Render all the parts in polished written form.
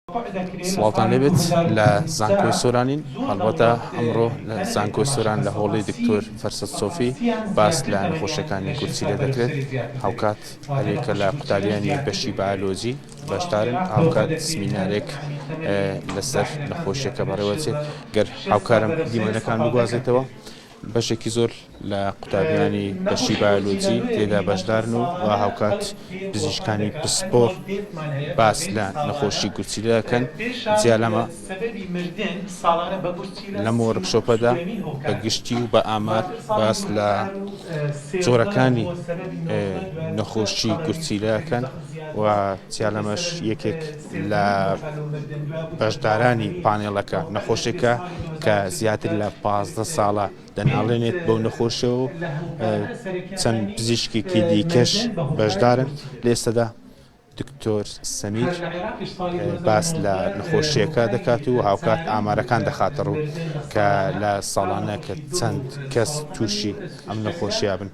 سڵاوتان لێبێت لە زانکۆی سۆرانین. هەڵبەتە ئەمڕۆ لە زانکۆی سۆران لە هۆڵی دکتۆر فەرسەد سۆفی باس لە نەخۆشیەکانی گورچیلە دەکرێت. هاوکات هەرێکە لە قوتابیانی بەشی بایۆلۆجی بەشدارن، هاوکات سمینارێک لەسەر نەخۆشیەکە بەڕێوەچێت. گەر هاوکارم دیمەنەکان بگوازێتەوە، بەشێکی زۆر لە قوتابیانی بەشی بایۆلۆجی تێدا بەشدارن و هاوکات پزیشکانی پسپۆر باس لە نەخۆشی گورچیلە دەکەن. جیا لەمە لەم وەرکشۆپەدا بە گشتی و بە ئامار باس لە جۆرەکانی نەخۆشی گورچیلە دەکەن و جیا لەمەش یەکێک لە بەشدارانی پانێڵەکە نەخۆشێکە کە زیاتر لە 15 ساڵە دەناڵێنێت بەو نەخۆشە و چەند پزیشکێکی دیکەش بەشدارن. لێستەدا دکتۆر سەمیر باس لە نەخۆشیەکە دەکات و هاوکات ئامارەکان دەخاتە ڕوو کە لە ساڵانە کە چەند کەس تووشی ئەم نەخۆشیە بن.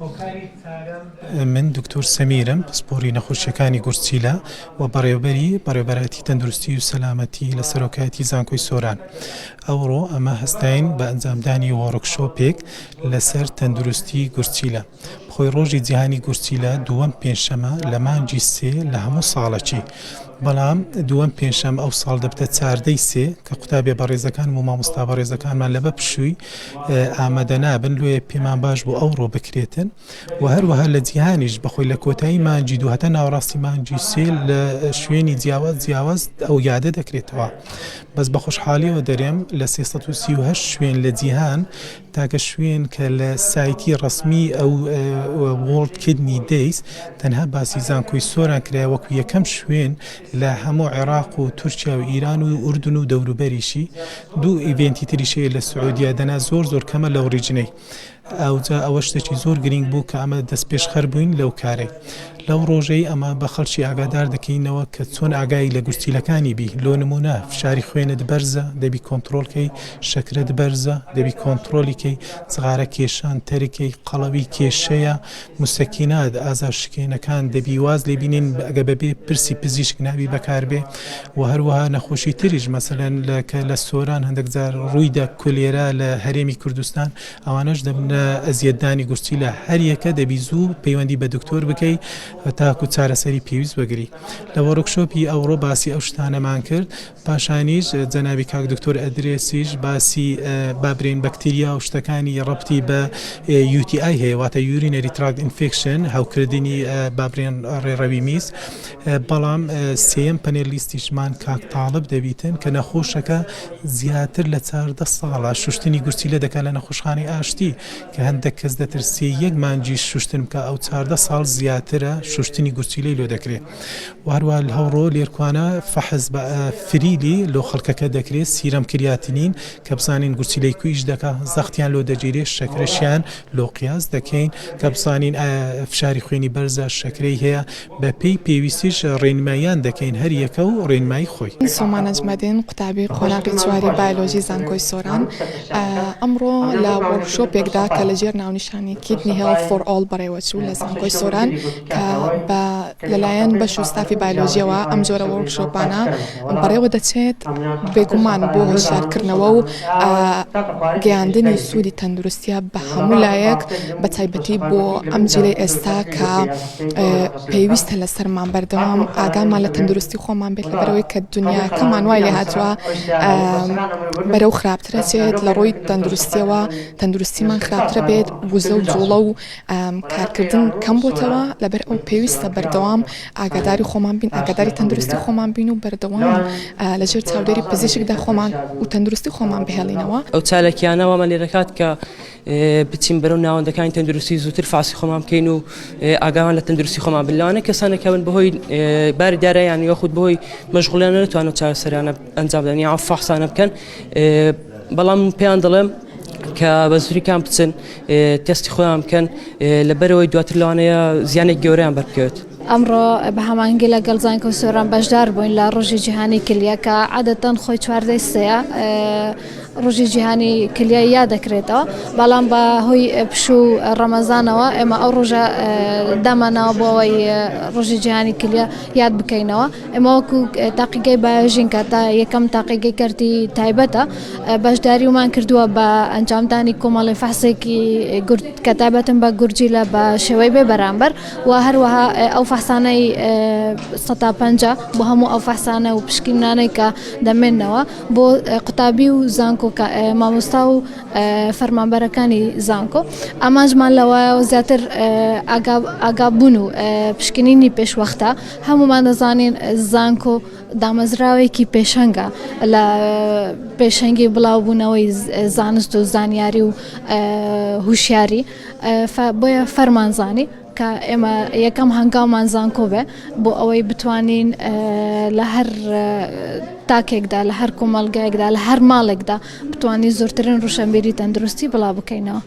من دکتۆر سەمیرم، پسپۆری نەخۆشیەکانی گورچیلە و بەڕێوەبەرەتی تەندروستی و سەلامەتی لە سەرۆکایەتی زانکۆی سۆران. ئەوڕۆ ئەمە هەستاین بە ئەنجامدانی وەرکشۆپێک لەسەر تەندروستی گورچیلە. خۆی ڕۆژی جیهانی گورچیلە دووەم پێنجشەمە لە مانگی 3 لە هەموو ساڵەکی، بەڵام دووەم پێنجشەمە ئەو ساڵ دەبتە 14ی 3 کە قوتابیە بەڕێزەکان و مامۆستا بەڕێزەکانمان لەبە پشووی ئامادە نابن لێ پێمان باش بۆ ئەوڕۆ بکرێتن و هەروەها لە جیهانیش بەخۆی لە کۆتایی مانگی 2 هەتە ناوەڕاستی مانگی 3 لە شوێنی جیاواز ئەو یادە دەکرێتەوە. بەس بە خۆشحالیەوە دەرێم لە 338 شوێن لە جیهان تاکە شوێن کە لە سایتی ڕسمی ئەو World Kidney Days تەنها باسی زانکۆی سۆران کرا وەکو یەکەم شوێن لە هەموو عێراق و تورکیا و ئیران و ئوردون و دەوروبەریشی. دوو ئیڤێنتی تریشەیە لە سعودیا دەنا زۆر کەمە لە ئۆریجنەی. ئەوجا ئەوە شتێکی زۆر گرنگ بوو کە ئەمە دەست پێش خەر بووین لەو کارەی. لەو ڕۆژەی ئەمە بە خەڵکی ئاگادار دەکەینەوە کە چۆن ئاگایی لە گورچیلەکانی بی. لۆ نمونە فشاری خوێنت بەرزە دەبی کۆنتترۆلکەی، شەکرت بەرزە دەبی کۆنتترۆلیکەی، جغارە کێشان تەرکەی، قەڵەوی کێشەیە، موسەکینات ئازار شکێنەکان دەبی واز لێبینین ئەگە بەبێ پرسی پزیشک نابی بەکاربێ. و هەروەها نەخۆشی تریش مەسەلەن لە سۆران هەندێک جار ڕوویدا کولێرا لە هەرێمی کوردستان، ئەوانەش دەبنە ئەزیەتدانی گورچیلە. هەر یەکە دەبی زوو پەیوەندی بە دکتۆر بکەی تاکو چارەسەری پێویست وەگری. لە وەرکشۆپی ئەوڕۆ باسی ئەو شتانەمان کرد. پاشانیش جەنابی کاک دکتۆر ئەدرێسیش باسی بابرین بەکتریا و شتەکانی ڕەبتی بە UTI هەیە، واتە Urinary Tract Infection، هاوکردنی بابرێن ڕێڕەوی میز. بەڵام سێم پەنێلیستیشمان کاک تاڵب دەبیتن کە نەخۆشەکە زیاتر لە 14 ساڵە شوشتنی گورچیلە دەکات لە نەخۆشخانەی ئاشتی کە هەندێک کەس دەترسی یەک مانگی شوشتن بکە ئەو 14 ساڵ زیاترە شوشتنی گورچیلەی لۆ دەکرێت. و هەروە هەوڕۆ لێرکوانە فەحز بە فریلی لۆ خەڵکەکە دەکرێت، سیرەم کریاتینین کە بزانین گورچیلەی کویش دەکا، زەختیان لۆ دەگیرێت، شەکرەشیان لۆ قیاس دەکەین کە بزانین فشاری خوێنی بەرزە شەکرەی هەیە. بە پێی پێویستیش ڕێنماییان دەکەین هەر یەکە و ڕێنمایی خۆی. سۆمان ئەجمەدین، قوتابی قۆناغی چواری بایۆلۆژی زانکۆی سۆران. ئەمڕۆ لە وەرکشۆپێکدا کە لەژێر ناونیشانی Kidney Health for All بەڕێوەچوو لە زانکۆی سۆران کە لەلایەن بەش و ستافی بایۆلۆژیەوە ئەم جۆرە وەرکشۆپانە بەڕێوە دەچێت بێگومان بۆ هۆشیارکردنەوە و گەیاندنی سوودی تەندروستیە بە هەموو لایەک، بە تایبەتی بۆ ئەم جیلەی ئێستا کە پێویستە لەسەرمان بەردەوام ئاگامان لە تەندروستی خۆمان بێت لەبەرەوەی کە دنیاکەمان وای لێ هاتووە بەرەو خراپترە چێت لە ڕۆی تەندروستیەوە، تەندروستیمان خراپترە بێت، وزە و جوڵە و کارکردن کەم بۆتەوە. لەبەر ئەو پێویستە بەردەوام ئاگاداری خۆمان بین، ئاگاداری تەندروستی خۆمان بین و بەردەوام لەژێر چاودێری پزیشکدا خۆمان و تەندروستی خۆمان بهێڵینەوە. ئەو چالەکیانەوەمان لێ دەکات کە بچین بەرەو ناوەندەکانی تەندروستی زووتر فاسی خۆمان بکەین و ئاگامان لە تەندروستی خۆمان بن. لەوانەیە کەسانێکەون بەهۆی باری دارایان یاخود بەهۆی مەشغوڵیان نەتوانن چارەسەریانە ئەنجام بدەن یا فەحسانە بکەن. بەڵام پێیان دەڵێم کە بە زوریکان بچن تەستی خۆیان بکەن لەبەرەوەی دواتر لەوانەیە زیانێک گەورەیان بەربکەوێت. ئەمڕۆ بە هەمانگی لەگەڵ زانکۆی سۆران بەشدار بووین لە ڕۆژی جیهانی کلیە کە عادەتەن خۆی 14 سەیە. ڕۆژی جیهانی کلیە یاد دەکرێتەوە بەڵام بە هۆی پشوو ڕەمەزانەوە ئێمە ئەو ڕۆژە دامانەوە بۆ ئەوەی ڕۆژی جیهانی کلیە یاد بکەینەوە ئێمە وەکو تاقیگەی بایۆژین کە تا یەکەم تاقیگەی کردی تایبەتە بەشداری ومان کردووە بە ئەنجامدانی کۆمەڵی فەحسێکی کە تایبەتن بە گورجی لە بە شێوەی بێ بەرامبەر و هەروەها ئەو فەحسانەی 150 بۆ هەموو ئەو فەحسانە و پشکنانەی کە دەمێننەوە بۆ قوتابی و زانکۆ مامۆستا و فەرمانبەرەکانی زانکۆ ئاماژمان لەوەیەوە زیاتر ئاگابوون و پشکنینی پێشوەختە هەمومان دەزانین زانکۆ دامەزراوێکی پێشەنگە لە پێشەنگی بڵاوبوونەوەی زانست و زانیاری و هوشیاری بۆیە فەرمانزانی کە ئێمە یەکەم هەنگاومان زانکۆ بێ بۆ ئەوەی بتوانین لە هەر تاکێکدا لە هەر کۆمەڵگایەکدا لە هەر ماڵێکدا بتوانین زۆرترین ڕوشەمبیری تەندروستی بڵاو بکەینەوە.